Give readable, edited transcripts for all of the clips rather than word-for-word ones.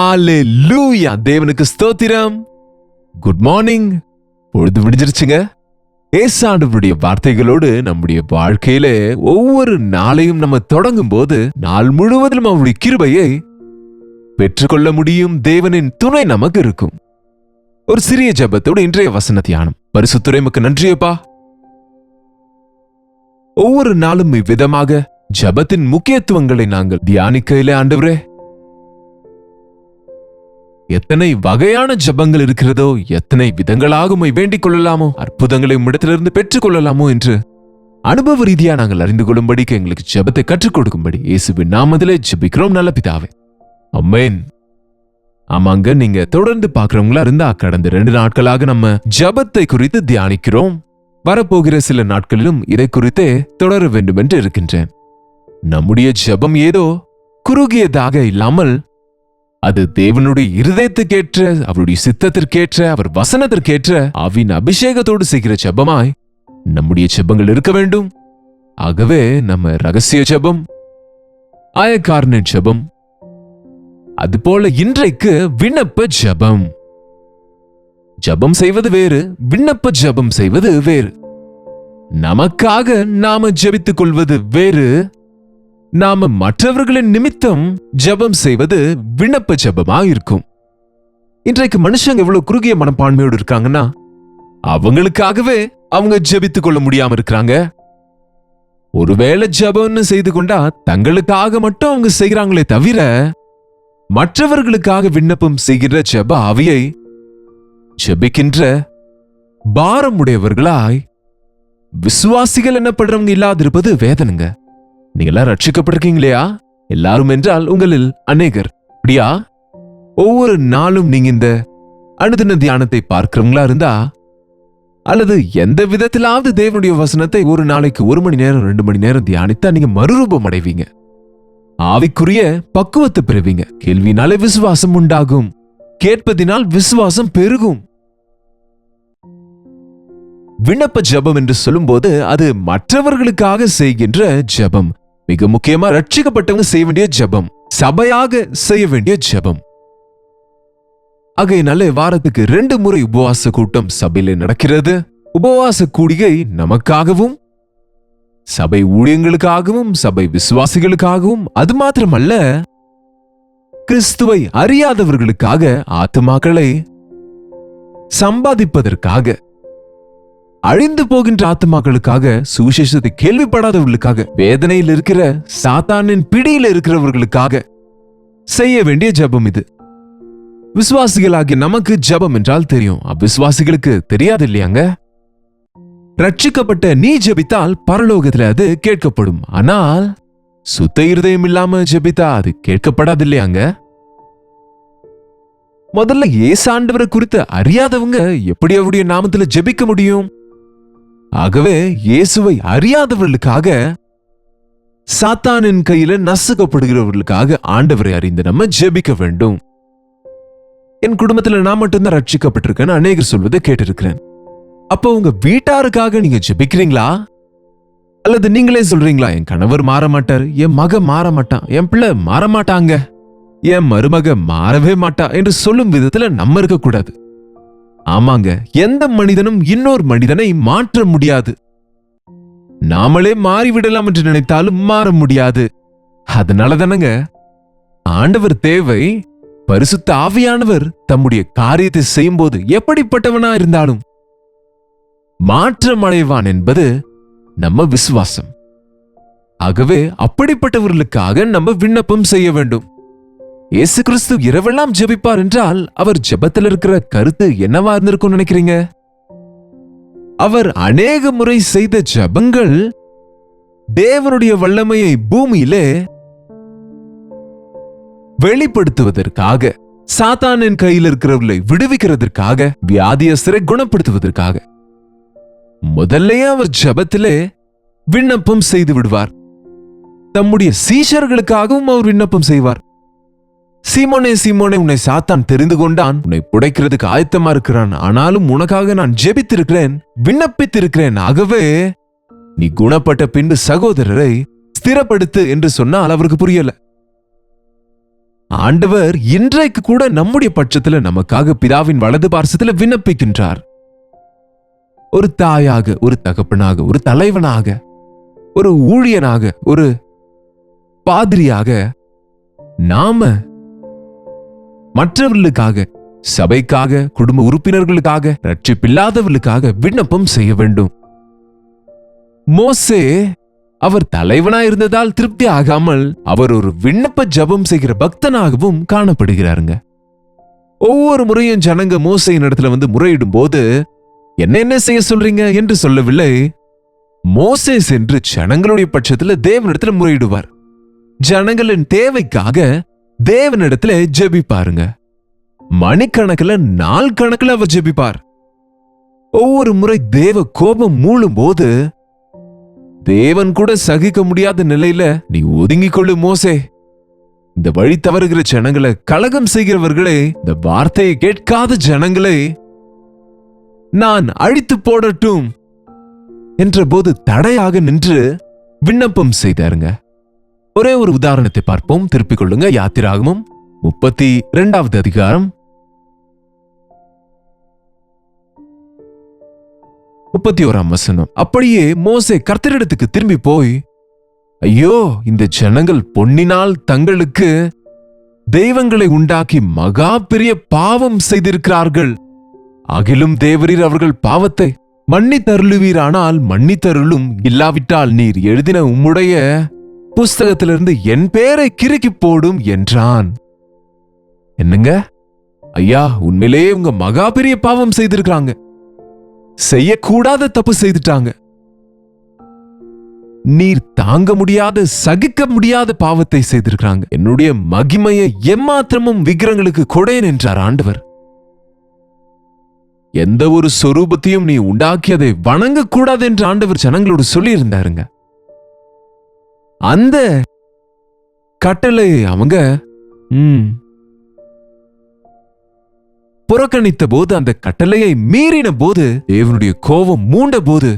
ஹalleluya, தேவனுக்கு ஸ்தோத்திரம். Good morning. பொழுது விடிஞ்சிருச்சுங்க. ஏசாண்டவருடைய வார்த்தைகளோடு நம்முடைய வாழ்க்கையில ஒவ்வொரு நாளையும் நம்ம தொடங்கும் போது நாள் முழுவதும் அவருடைய கிருபையை பெற்றுக்கொள்ள முடியும். தேவனின் துணை நமக்கு இருக்கும். ஒரு சிறிய ஜெபத்தோடு இன்றைய வசன தியானம். பரிசுத்தரே உமக்கு நன்றியப்பா. ஒவ்வொரு நாளும் இவ்விதமாக ஜெபத்தின் முக்கியத்துவங்களை நாங்கள் தியானிக்கையிலே ஆண்டவரே, எத்தனை வகையான ஜெபங்கள் இருக்கிறதோ, எத்தனை விதங்களாக உம்மை வேண்டிக் கொள்ளலாமோ, அற்புதங்களை உம்மிடத்திலிருந்து பெற்றுக் கொள்ளலாமோ என்று அனுபவ ரீதியா நாங்கள் அறிந்து கொள்ளும்படிக்கு எங்களுக்கு ஜெபத்தை கற்றுக் கொடுக்கும்படி இயேசுவின் நாமத்திலே ஜெபிக்கிறோம் நல்ல பிதாவே. ஆமென். ஆமாங்க, நீங்க தொடர்ந்து பாக்குறவங்களா இருந்தா கடந்த 2 நாட்களாக நம்ம ஜெபத்தை குறித்து தியானிக்கிறோம். வரப்போகிற சில நாட்களிலும் இதை குறித்தே தொடர வேண்டும் என்று இருக்கின்றேன். நம்முடைய ஜெபம் ஏதோ குறுகியதாக இல்லாமல் அது தேவனுடைய இருதயத்துக்கேற்ற, அவருடைய சித்தத்திற்கேற்ற, அவர் வசனத்திற்கேற்ற ஆவியின் அபிஷேகத்தோடு செய்கிற ஜெபமாய் நம்முடைய ஜெபங்கள் இருக்க வேண்டும். ஆகவே நம்ம ரகசிய ஜெபம், ஆயக்காரனின் ஜெபம், அதுபோல இன்றைக்கு விண்ணப்ப ஜெபம். ஜெபம் செய்வது வேறு, விண்ணப்ப ஜெபம் செய்வது வேறு. நமக்காக நாம ஜெபித்துக் கொள்வது வேறு, நாம மற்றவர்களின் நிமித்தம் ஜெபம் செய்வது விண்ணப்ப ஜெபமா இருக்கும். இன்றைக்கு மனுஷங்க எவ்வளவு குறுகிய மனப்பான்மையோடு இருக்காங்கன்னா, அவங்களுக்காகவே அவங்க ஜெபித்துக் கொள்ள முடியாம இருக்கிறாங்க. ஒருவேளை ஜெபம்னு செய்து கொண்டா தங்களுக்காக மட்டும் அவங்க செய்கிறாங்களே தவிர, மற்றவர்களுக்காக விண்ணப்பம் செய்கிற ஜெப ஆவியை ஜெபிக்கின்ற பாரமுடையவர்களாய் விசுவாசிகள் என்னப்படுறவங்க இல்லாதிருப்பது வேதனைங்க. நீங்க எல்லாம் ரட்சிக்கப்பட்டிருக்கீங்களா? எல்லாரும் என்றால் உங்களில் அநேகர். அப்படியா? ஒவ்வொரு நாளும் நீங்க இந்த அனுதின தியானத்தை பார்க்கிறவங்களா இருந்தா, அல்லது எந்த விதத்திலாவது தேவனுடைய வசனத்தை ஒரு நாளைக்கு 1 மணி நேரம் 2 மணி நேரம் தியானித்தா நீங்க மறுரூபம் அடைவீங்க. ஆவிக்குரிய பக்குவத்தை பெறுவீங்க. கேள்வினாலே விசுவாசம் உண்டாகும், கேட்பதினால் விசுவாசம் பெருகும். விண்ணப்ப ஜெபம் என்று சொல்லும்போது அது மற்றவர்களுக்காக செய்கின்ற ஜெபம். மிக முக்கியமா ரட்சிக்கப்பட்டவங்க செய்ய வேண்டிய ஜெபம், சபையாக செய்ய வேண்டிய ஜெபம். ஆகையினாலே வாரத்துக்கு 2 முறை உபவாச கூட்டம் சபையில நடக்கிறது. உபவாச கூடிகை நமக்காகவும், சபை ஊழியங்களுக்காகவும், சபை விசுவாசிகளுக்காகவும், அது மாத்திரமல்ல, கிறிஸ்துவை அறியாதவர்களுக்காக, ஆத்துமாக்களை சம்பாதிப்பதற்காக, அழிந்து போகின்ற ஆத்மாக்களுக்காக, சுவிசேஷத்தை கேள்விப்படாதவர்களுக்காக, வேதனையில் இருக்கிற சாத்தானின் பிடியில் இருக்கிறவர்களுக்காக செய்ய வேண்டிய ஜெபம் இது. விசுவாசிகளாகிய நமக்கு ஜெபம் என்றால் தெரியும், அவ்விசுவாசிகளுக்கு தெரியாது இல்லையாங்க? ரட்சிக்கப்பட்ட நீ ஜெபித்தால் பரலோகத்துல அது கேட்கப்படும். ஆனால் சுத்த இருதயம் இல்லாம ஜெபித்தா அது கேட்கப்படாது இல்லையாங்க? முதல்ல ஏசாண்டவரை குறித்து அறியாதவங்க எப்படி அவருடைய நாமத்துல ஜெபிக்க முடியும்? ஆகவே இயேசுவை அறியாதவர்களுக்காக, சாத்தானின் கையில நசுக்கப்படுகிறவர்களுக்காக ஆண்டவரை அறிந்து நம்ம ஜெபிக்க வேண்டும். என் குடும்பத்துல நான் மட்டும்தான் ரட்சிக்கப்பட்டிருக்கேன்னு அநேகர் சொல்வதை கேட்டிருக்கிறேன். அப்போ உங்க வீட்டாருக்காக நீங்க ஜெபிக்கிறீங்களா? அல்லது நீங்களே சொல்றீங்களா, என் கணவர் மாற மாட்டாரு, என் மக மாற மாட்டான், என் பிள்ளை மாற மாட்டாங்க, என் மருமக மாறவே மாட்டா என்று சொல்லும் விதத்துல நம்ம இருக்கக்கூடாது. ஆமாங்க, எந்த மனிதனும் இன்னொரு மனிதனை மாற்ற முடியாது. நாமளே மாறிவிடலாம் என்று நினைத்தாலும் மாற முடியாது. அதனால தானங்க ஆண்டவர் தேவை. பரிசுத்த ஆவியானவர் தம்முடைய காரியத்தை செய்யும் போது எப்படிப்பட்டவனா இருந்தாலும் மாற்றம் அடைவான் என்பது நம்ம விசுவாசம். ஆகவே அப்படிப்பட்டவர்களுக்காக நம்ம விண்ணப்பம் செய்ய வேண்டும். இயேசு கிறிஸ்து இரவெல்லாம் ஜெபிப்பார் என்றால் அவர் ஜெபத்தில் இருக்கிற கருத்து என்னவா இருந்திருக்கும் நினைக்கிறீங்க? அவர் அநேக முறை செய்த ஜெபங்கள் தேவனுடைய வல்லமையை பூமியிலே வெளிப்படுத்துவதற்காக, சாத்தானின் கையில் இருக்கிறவர்களை விடுவிக்கிறதற்காக, வியாதியஸ்தரை குணப்படுத்துவதற்காக. முதல்ல அவர் ஜெபத்திலே விண்ணப்பம் செய்து விடுவார். தம்முடைய சீஷர்களுக்காகவும் அவர் விண்ணப்பம் செய்வார். சீமோனே சீமோனே, உன்னை சாத்தான் தெரிந்து கொண்டான், உன்னை புடைக்கிறதுக்கு ஆயத்தமா இருக்கிறான். ஆனாலும் உனக்காக நான் ஜெபித்திருக்கிறேன், விண்ணப்பித்திருக்கிறேன். ஆகவே நீ குணப்பட்ட பின்பு சகோதரரை ஸ்திரப்படுத்து என்று சொன்னால் அவருக்கு புரியல. ஆண்டவர் இன்றைக்கு கூட நம்முடைய பட்சத்துல நமக்காக பிதாவின் வலது பார்சத்துல விண்ணப்பிக்கின்றார். ஒரு தாயாக, ஒரு தகப்பனாக, ஒரு தலைவனாக, ஒரு ஊழியனாக, ஒரு பாதிரியாக நாம மற்றவர்களுக்காக, சபைக்காக, குடும்ப உறுப்பினர்களுக்காக, ரட்சிப்பில்லாதவர்களுக்காக விண்ணப்பம் செய்ய வேண்டும். மோசே அவர் தலைவனாய் இருந்ததால் திருப்தி ஆகாமல் அவர் ஒரு விண்ணப்ப ஜபம் செய்கிற பக்தனாகவும் காணப்படுகிறாருங்க. ஒவ்வொரு முறையும் ஜனங்க மோசையின் இடத்துல வந்து முறையிடும் போது என்ன செய்ய சொல்றீங்க என்று சொல்லவில்லை. மோசே சென்று ஜனங்களுடைய பட்சத்துல தேவனிடத்துல முறையிடுவார். ஜனங்களின் தேவைக்காக தேவனிடத்துல ஜெபிப்பாருங்க. மணிக்கணக்கில், நாள் கணக்கில் அவர் ஜெபிப்பார். ஒவ்வொரு முறை தேவ கோபம் மூழும் போது தேவன் கூட சகிக்க முடியாத நிலையில, நீ ஒதுங்கிக் கொள்ளு மோசே, இந்த வழி தவறுகிற ஜனங்களை, கலகம் செய்கிறவர்களே, இந்த வார்த்தையை கேட்காத ஜனங்களை நான் அழித்து போடட்டும் என்ற போது தடையாக நின்று விண்ணப்பம் செய்தாருங்க. ஒரே ஒரு உதாரணத்தை பார்ப்போம். திருப்பிக் கொள்ளுங்க. யாத்திராகமம் 32வது அதிகாரம் 31ஆம் வசனம். அப்படியே மோசே கர்த்தரிடத்துக்கு திரும்பி போய், ஐயோ, இந்த ஜனங்கள் பொன்னினால் தங்களுக்கு தெய்வங்களை உண்டாக்கி மகா பெரிய பாவம் செய்திருக்கிறார்கள். ஆகிலும் தேவரீர் அவர்கள் பாவத்தை மன்னித்தருளுவீரானால் மன்னித்தருளும், இல்லாவிட்டால் நீர் எழுதின உம்முடைய புஸ்தகத்திலிருந்து என் பேரை கிறுக்கி போடும் என்றான். என்னங்க ஐயா, உண்மையிலேயே உங்க மகா பெரிய பாவம் செய்திருக்காங்க, செய்யக்கூடாத தப்பு செய்துட்டாங்க. நீர் தாங்க முடியாத, சகிக்க முடியாத பாவத்தை செய்திருக்கிறாங்க. என்னுடைய மகிமையை எம்மாத்திரமும் விக்கிரங்களுக்கு கொடேன் என்றார் ஆண்டவர். எந்த ஒரு சொரூபத்தையும் நீ உண்டாக்கியதை வணங்கக்கூடாது என்று ஆண்டவர் ஜனங்களோடு சொல்லி இருந்தாருங்க. அந்த கட்டளை அவங்க புறக்கணித்த போது, அந்த கட்டளையை மீறின போது, தேவனுடைய கோபம் மூண்ட போது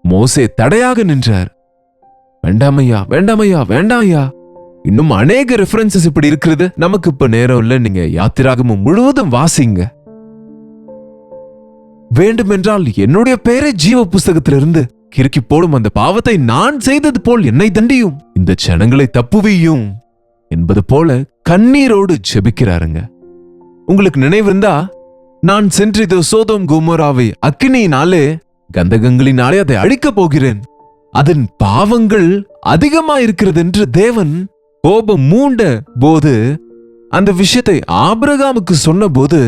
மோசே தடையாக நின்றார். வேண்டாமையா, வேண்டாமையா, வேண்டாமையா. இன்னும் அநேக ரெஃபரன்சஸ் இப்படி இருக்கிறது. நமக்கு இப்ப நேரம் இல்ல. நீங்க யாத்திராகமம் முழுவதும் வாசிங்க. வேண்டுமென்றால் என்னுடைய பெயரை ஜீவ புஸ்தகத்திலிருந்து கிறுக்கி போடும், அந்த பாவத்தை நான் செய்தது போல் என்னை தண்டியும், இந்த ஜனங்களை தப்புவியும் என்பது போல கண்ணீரோடு ஜெபிக்கிறாருங்க. உங்களுக்கு நினைவிருந்தா, நான் சென்று இதோ சோதோம் கோமோராவை அக்கினியினாலே, கந்தகங்களினாலே அதை அழிக்கப் போகிறேன், அதன் பாவங்கள் அதிகமாயிருக்கிறது என்று தேவன் கோபம் மூண்ட போது அந்த விஷயத்தை ஆபிரகாமுக்கு சொன்ன போது,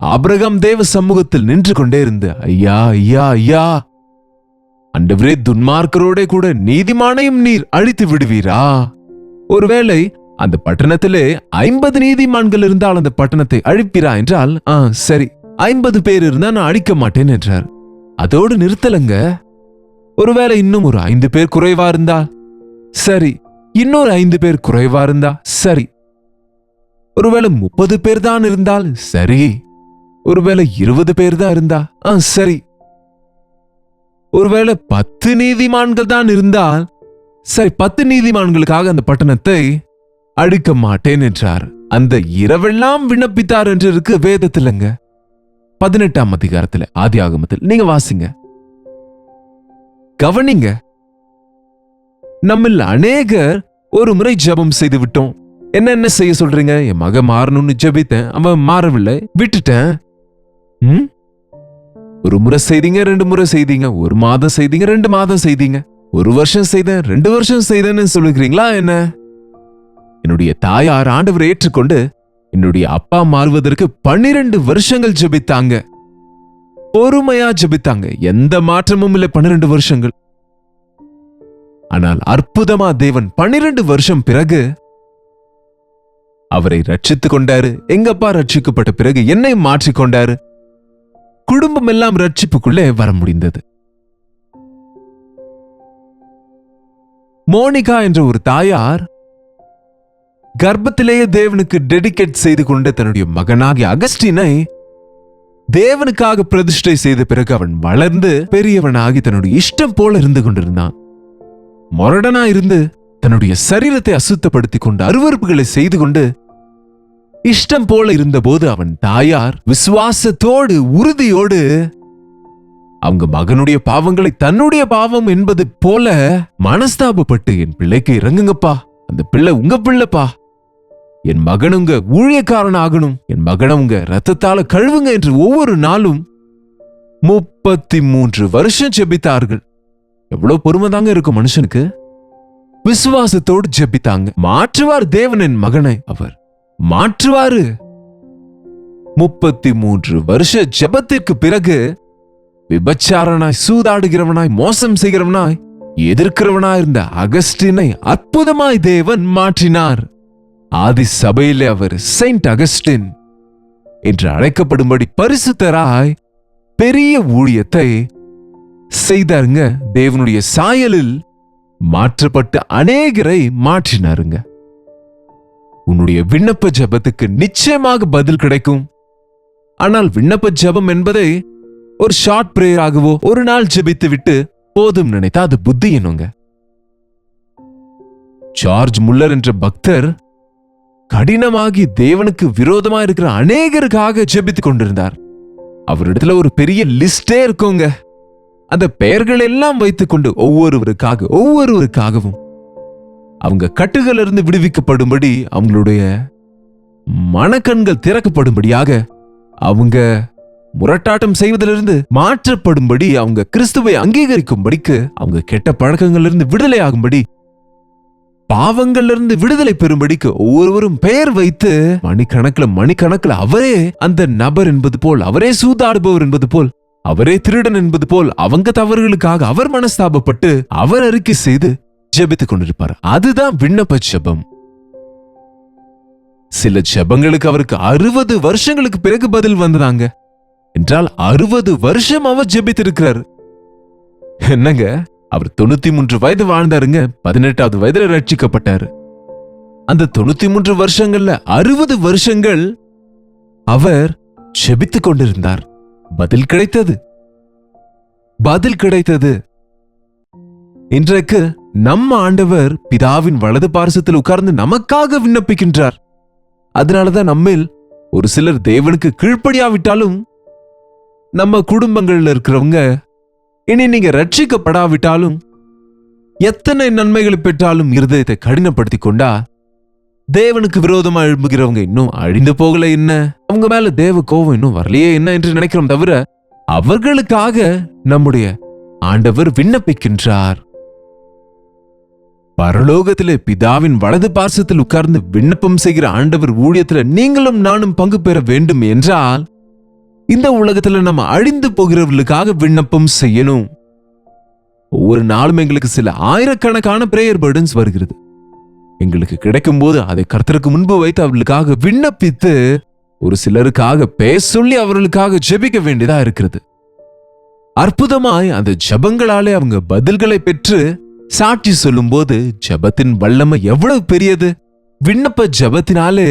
ஆபிரகாம் தேவ சமூகத்தில் நின்று கொண்டே இருந்து, ஐயா ஐயா ஐயா, ஆண்டவரே, துன்மார்க்கரோட கூட நீதிமானையும் நீர் அழித்து விடுவீரா? ஒருவேளை அந்த பட்டணத்திலே 50 நீதிமான்கள் இருந்தால் அந்த பட்டணத்தை அழிப்பீரா என்றால், சரி, 50 பேர் இருந்தா நான் அழிக்க மாட்டேன் என்றார். அதோடு நிறுத்தலங்க. ஒருவேளை இன்னும் ஒரு 5 பேர் குறைவா இருந்தா சரி, இன்னொரு 5 பேர் குறைவா இருந்தா சரி, ஒருவேளை 30 பேர் தான் இருந்தால் சரி, ஒருவேளை 20 பேர் தான் இருந்தா சரி, ஒருவேளை 10 நீதிமான்கள் தான் இருந்தால் சரி, 10 நீதிமான்களுக்காக அந்த பட்டணத்தை அழிக்க மாட்டேன் என்றார். அந்த இரவெல்லாம் விண்ணப்பித்தார் என்று இருக்கு வேதத்திலங்க. 18ஆம் அதிகாரத்துல, ஆதியாகமத்தில் நீங்க வாசிங்க, கவனிங்க. நம்மில் அநேகர் ஒரு முறை ஜெபம் செய்து விட்டோம். என்ன செய்ய சொல்றீங்க? என் மகன் மாறணும்னு ஜெபித்தேன், அவன் மாறவில்லை, விட்டுட்டேன். ஒரு முறை செய்தீங்க, 2 முறை செய்தீங்க, 1 மாதம் செய்தீங்க, 2 மாதம் செய்தீங்க, 1 வருஷம் செய்தேன், 2 வருஷம் செய்தேன்னு சொல்லுகிறீங்களா என்ன? என்னுடைய தாயார் ஆண்டவரை ஏற்றுக்கொண்டு என்னுடைய அப்பா மாறுவதற்கு 12 வருஷங்கள் ஜெபித்தாங்க. பொறுமையா ஜெபித்தாங்க. எந்த மாற்றமும் இல்லை 12 வருஷங்கள். ஆனால் அற்புதமா தேவன் 12 வருஷம் பிறகு அவரை ரட்சித்துக் கொண்டாரு. எங்கப்பா ரட்சிக்கப்பட்ட பிறகு என்னை மாற்றிக்கொண்டாரு. குடும்பம் எல்லாம் ரட்சிப்புக்குள்ளே வர முடிந்தது. மோனிகா என்ற ஒரு தாயார் கர்ப்பத்திலேயே தேவனுக்கு டெடிகேட் செய்து கொண்ட தன்னுடைய மகனாகிய அகஸ்டினை தேவனுக்காக பிரதிஷ்டை செய்த பிறகு அவன் வளர்ந்து பெரியவனாகி தன்னுடைய இஷ்டம் போல இருந்து கொண்டிருந்தான். மொரடனா இருந்து தன்னுடைய சரீரத்தை அசுத்தப்படுத்திக் கொண்டு அருவருப்புகளை செய்து கொண்டு இஷ்டம் போல இருந்தபோது அவன் தாயார் விசுவாசத்தோடு உறுதியோடு அவங்க மகனுடைய பாவங்களை தன்னுடைய பாவம் என்பது போல மனஸ்தாபப்பட்டு, என் பிள்ளைக்கு இறங்குங்கப்பா, அந்த பிள்ளை உங்க பிள்ளைப்பா, என் மகன் உங்க ஊழியக்காரன் ஆகணும், என் மகனை உங்க ரத்தத்தால கழுவுங்க என்று ஒவ்வொரு நாளும் 33 வருஷம் ஜெபித்தார்கள். எவ்வளவு பொறுமைதாங்க இருக்கும் மனுஷனுக்கு. விசுவாசத்தோடு ஜெபித்தாங்க. மாற்றுவார் தேவன் என் மகனை, அவர் மாற்றுவாரு. 33 வருஷ ஜெபத்திற்கு பிறகு விபச்சாரனாய், சூதாடுகிறவனாய், மோசம் செய்கிறவனாய், எதிர்க்கிறவனாய் இருந்த அகஸ்டினை அற்புதமாய் தேவன் மாற்றினார். ஆதி சபையிலே அவர் செயின்ட் அகஸ்டின் என்று அழைக்கப்படும்படி பரிசுத்தராய் பெரிய ஊழியத்தை செய்தாருங்க. தேவனுடைய சாயலில் மாற்றப்பட்டு அநேகரை மாற்றினாருங்க. உன்னுடைய விண்ணப்ப ஜெபத்துக்கு நிச்சயமாக பதில் கிடைக்கும். ஆனால் விண்ணப்ப ஜெபம் என்பதை ஒரு ஷார்ட் பிரேயராகவோ ஒரு நாள் ஜெபித்து விட்டு போதும் நினைத்தா அது புத்தியினுங்க. ஜார்ஜ் முல்லர் என்ற பக்தர் கடினமாகி தேவனுக்கு விரோதமா இருக்கிற அநேகருக்காக ஜெபித்துக் கொண்டிருந்தார். அவரிடத்துல ஒரு பெரிய லிஸ்டே இருக்குங்க. அந்த பெயர்கள் எல்லாம் வைத்துக் கொண்டு ஒவ்வொருவருக்காகவும் அவங்க கட்டுகளிலிருந்து விடுவிக்கப்படும்படி, அவங்களுடைய மனக்கண்கள் திறக்கப்படும்படியாக, அவங்க முரட்டாட்டம் செய்வதிலிருந்து மாற்றப்படும்படி, அவங்க கிறிஸ்துவை அங்கீகரிக்கும்படிக்கு, அவங்க கெட்ட பழக்கங்களிலிருந்து விடுதலை ஆகும்படி, பாவங்களிலிருந்து விடுதலை பெறும்படிக்கு ஒவ்வொருவரும் பெயர் வைத்து மணிக்கணக்கில் அவரே அந்த நபர் என்பது போல், அவரே சூதாடுபவர் என்பது போல், அவரே திருடன் என்பது போல் அவங்க தவறுகளுக்காக அவர் மனஸ்தாபப்பட்டு அவர் அறிக்கை செய்து ஜெபித்துக் கொண்டிருப்பார். அதுதான் விண்ணப்ப ஜெபம். சில ஜெபங்களுக்கு அவருக்கு 60 வருஷங்களுக்கு பிறகு பதில் வந்தாங்க என்றால் 60 வருஷம் அவர் ஜெபித்திருக்கிறார். என்னங்க, அவர் 93 வயது வாழ்ந்தாருங்க. 18வது வயதுல ரட்சிக்கப்பட்டாரு. அந்த 93 வருஷங்கள்ல 60 வருஷங்கள் அவர் ஜெபித்துக் கொண்டிருந்தார். பதில் கிடைத்தது. இன்றைக்கு நம்ம ஆண்டவர் பிதாவின் வலது பார்சத்தில் உட்கார்ந்து நமக்காக விண்ணப்பிக்கின்றார். அதனாலதான் நம்மில் ஒரு சிலர் தேவனுக்கு கீழ்ப்படியாவிட்டாலும், நம்ம குடும்பங்கள்ல இருக்கிறவங்க இனி நீங்க ரட்சிக்கப்படாவிட்டாலும், எத்தனை நன்மைகளை பெற்றாலும் இருதயத்தை கடினப்படுத்திக் கொண்டா, தேவனுக்கு விரோதமா எழும்புகிறவங்க இன்னும் அழிந்து போகல என்ன, அவங்க மேல தேவ கோபம் இன்னும் வரலையே என்ன என்று நினைக்கிறோம். தவிர அவர்களுக்காக நம்முடைய ஆண்டவர் விண்ணப்பிக்கின்றார். பரலோகத்திலே பிதாவின் வலது பார்சத்தில் உட்கார்ந்து விண்ணப்பம் செய்கிற ஆண்டவர் ஊழியத்துல நீங்களும் நானும் பங்கு பெற வேண்டும் என்றால், இந்த உலகத்துல நம்ம அழிந்து போகிறவர்களுக்காக விண்ணப்பம் செய்யணும். ஒவ்வொரு நாளும் எங்களுக்கு சில ஆயிரக்கணக்கான பிரேயர் பர்டன்ஸ் வருகிறது. எங்களுக்கு கிடைக்கும் போது அதை கர்த்தருக்கு முன்பு வைத்து அவர்களுக்காக விண்ணப்பித்து, ஒரு சிலருக்காக பேச சொல்லி அவர்களுக்காக ஜெபிக்க வேண்டியதா இருக்கிறது. அற்புதமாய் அந்த ஜெபங்களாலே அவங்க பதில்களை பெற்று சாட்சி சொல்லும் போது ஜெபத்தின் வல்லமை எவ்வளவு பெரியது. விண்ணப்ப ஜெபத்தினாலே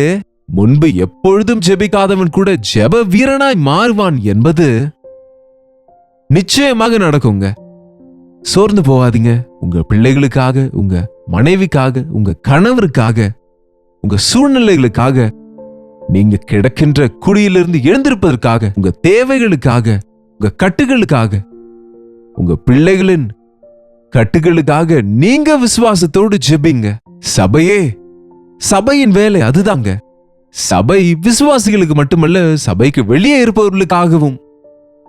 முன்பு எப்பொழுதும் ஜெபிக்காதவன் கூட ஜெப வீரனாய் மாறுவான் என்பது நிச்சயமாக நடக்குங்க. சோர்ந்து போகாதீங்க. உங்க பிள்ளைகளுக்காக, உங்க மனைவிக்காக, உங்க கணவருக்காக, உங்க சூழ்நிலைகளுக்காக, நீங்க கிடக்கின்ற குழியிலிருந்து எழுந்திருப்பதற்காக, உங்க தேவைகளுக்காக, உங்க கட்டுகளுக்காக, உங்க பிள்ளைகளின் கட்டுகளுக்காக நீங்க விசுவாசத்தோடு ஜெபிங்க. சபையின் வேலை அதுதாங்க. சபை விசுவாசிகளுக்கு மட்டுமல்ல, சபைக்கு வெளியே இருப்பவர்களுக்காகவும்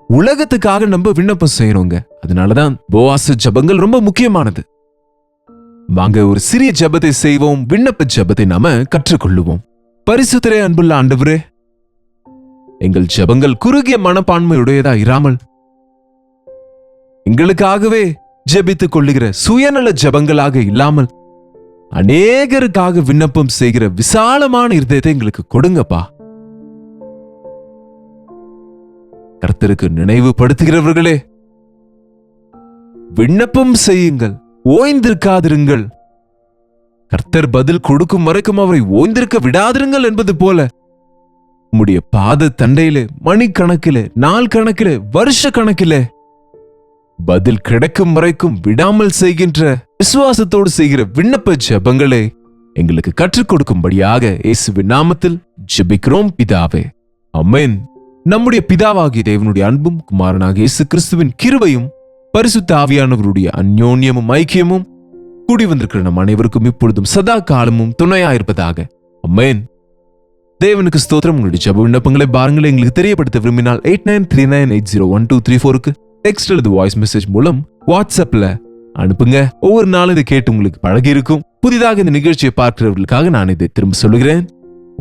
உலகத்துக்காக நம்ம விண்ணப்பம் செய்யறோங்க. அதனாலதான் உபவாச ஜெபங்கள் ரொம்ப முக்கியமானது. வாங்க ஒரு சிறிய ஜெபத்தை செய்வோம். விண்ணப்ப ஜெபத்தை நாம கற்றுக்கொள்ளுவோம். பரிசுத்தரே, அன்புள்ள ஆண்டவரே, எங்கள் ஜெபங்கள் குறுகிய மனப்பான்மையுடையதா இராமல் எங்களுக்காகவே ஜெபித்துக் கொள்ளுகிற சுயநல ஜெபங்களாக இல்லாமல் அநேகருக்காக விண்ணப்பம் செய்கிற விசாலமான இருதயத்தை எங்களுக்கு கொடுங்கப்பா. கர்த்தருக்கு நினைவுபடுத்துகிறவர்களே, விண்ணப்பம் செய்யுங்கள், ஓய்ந்திருக்காதிருங்கள். கர்த்தர் பதில் கொடுக்கும் வரைக்கும் அவரை ஓய்ந்திருக்க விடாதிருங்கள் என்பது போல உம்முடைய பாத தண்டையிலே மணிக்கணக்கிலே, நாள் கணக்கிலே, வருஷ கணக்கிலே பதில் கிடைக்கும் வரைக்கும் விடாமல் செய்கின்ற விசுவாசத்தோடு செய்கிற விண்ணப்ப ஜெபங்களை எங்களுக்கு கற்றுக் கொடுக்கும்படியாக இயேசுவின் நாமத்தில் ஜெபிக்கிறோம் பிதாவே, ஆமென். நம்முடைய பிதாவாகிய தேவனுடைய அன்பும் குமாரனாகிய இயேசு கிறிஸ்துவின் கிருபையும் பரிசுத்த ஆவியானவருடைய அந்யோன்யமும் ஐக்கியமும் கூடி வந்திருக்கிற நம் அனைவருக்கும் இப்பொழுதும் சதா காலமும் துணையாயிருப்பதாக, ஆமென். தேவனுக்கு ஸ்தோத்திரம். உங்களுடைய ஜெப விண்ணப்பங்களை பாருங்களை எங்களுக்கு தெரியப்படுத்த விரும்பினால் 8939801234க்கு டெக்ஸ்ட் அல்லது வாய்ஸ் மெசேஜ் மூலம் வாட்ஸ்அப்ல அனுப்புங்க. ஒவ்வொரு நாளும் இதை கேட்டு உங்களுக்கு பழகி இருக்கும். புதிதாக இந்த நிகழ்ச்சியை பார்க்கிறவர்களுக்காக நான் இதை திரும்ப சொல்லுகிறேன்.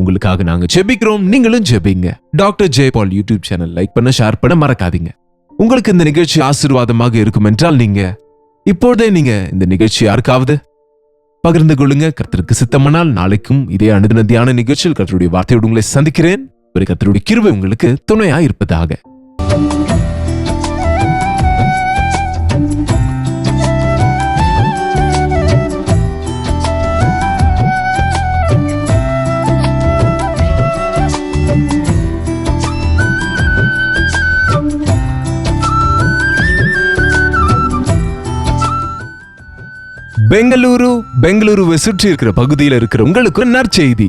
உங்களுக்காக நாங்க ஜெபிக்கிறோம், நீங்களும் ஜெபிங்க. Doctor Jayapal YouTube channel like பண்ண, ஷேர் பண்ண மறக்காதீங்க. உங்களுக்கு இந்த நிகழ்ச்சி ஆசீர்வாதமாக இருக்கும் என்றால் நீங்க இப்போதே இந்த நிகழ்ச்சி யாருக்காவது பகிர்ந்து கொள்ளுங்க. கர்த்தருக்கு சித்தமானால் நாளைக்கும் இதே அனுதின தியான நிகழ்ச்சியில் கர்த்தருடைய வார்த்தையோடு உங்களை சந்திக்கிறேன். ஒரு கர்த்தருடைய கிருபை உங்களுக்கு துணையா இருப்பதாக. பெங்களூருவை சுற்றி இருக்கிற பகுதியில் இருக்கிற உங்களுக்கு நற்செய்தி.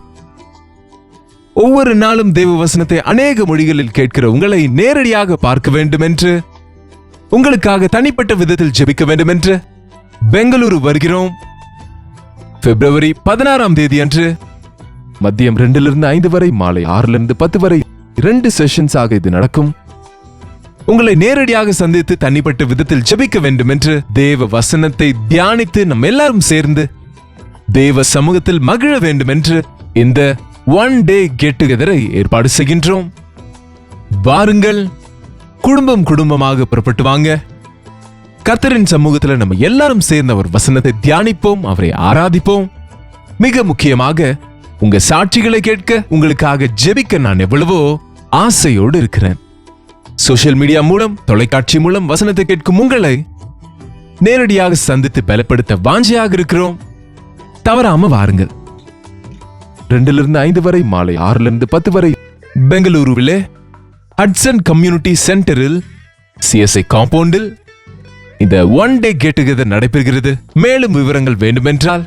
ஒவ்வொரு நாளும் தேவ வசனத்தை அநேக மொழிகளில் கேட்கிற உங்களை நேரடியாக பார்க்க வேண்டும் என்று, உங்களுக்காக தனிப்பட்ட விதத்தில் ஜெபிக்க வேண்டும் என்று பெங்களூரு வருகிறோம். பிப்ரவரி 16ஆம் தேதி அன்று மதியம் 2லிருந்து 5 வரை, மாலை 6லிருந்து 10 வரை 2 செஷன்ஸ் ஆக இது நடக்கும். உங்களை நேரடியாக சந்தித்து தனிப்பட்ட விதத்தில் ஜெபிக்க வேண்டும் என்று, தேவ வசனத்தை தியானித்து நம்ம எல்லாரும் சேர்ந்து தேவ சமூகத்தில் மகிழ வேண்டும் என்று இந்த ஒன் டே கெட் டுகெதரை ஏற்பாடு செய்கின்றோம். வாருங்கள், குடும்பமாக புறப்பட்டு வாங்க. கர்த்தரின் சமூகத்தில் நம்ம எல்லாரும் சேர்ந்து அவர் வசனத்தை தியானிப்போம், அவரை ஆராதிப்போம். மிக முக்கியமாக உங்க சாட்சிகளை கேட்க, உங்களுக்காக ஜெபிக்க நான் எவ்வளவோ ஆசையோடு இருக்கிறேன். சோசியல் மீடியா மூலம், தொலைக்காட்சி மூலம் வசனத்தை கேட்கும் உங்களை நேரடியாக சந்தித்து பலப்படுத்த வாஞ்சையாக இருக்கிறோம். தவறாம வாருங்கள். 2லிருந்து 5 வரை, மாலை 6லிருந்து 10 வரை பெங்களூருவிலே ஹட்சன் கம்யூனிட்டி சென்டரில் CSI காம்பவுண்டில் இந்த ஒன் டே கெட் டுகெதர் நடைபெறுகிறது. மேலும் விவரங்கள் வேண்டுமென்றால்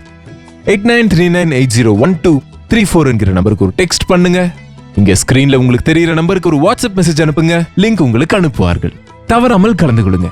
8939801234 என்கிற நம்பருக்கு ஒரு டெக்ஸ்ட் பண்ணுங்க. இங்க ஸ்கிரீன்ல உங்களுக்கு தெரிகிற நம்பருக்கு ஒரு வாட்ஸ்அப் மெசேஜ் அனுப்புங்க. லிங்க் உங்களுக்கு அனுப்புவார்கள். தவறாமல் கலந்து கொள்ளுங்க.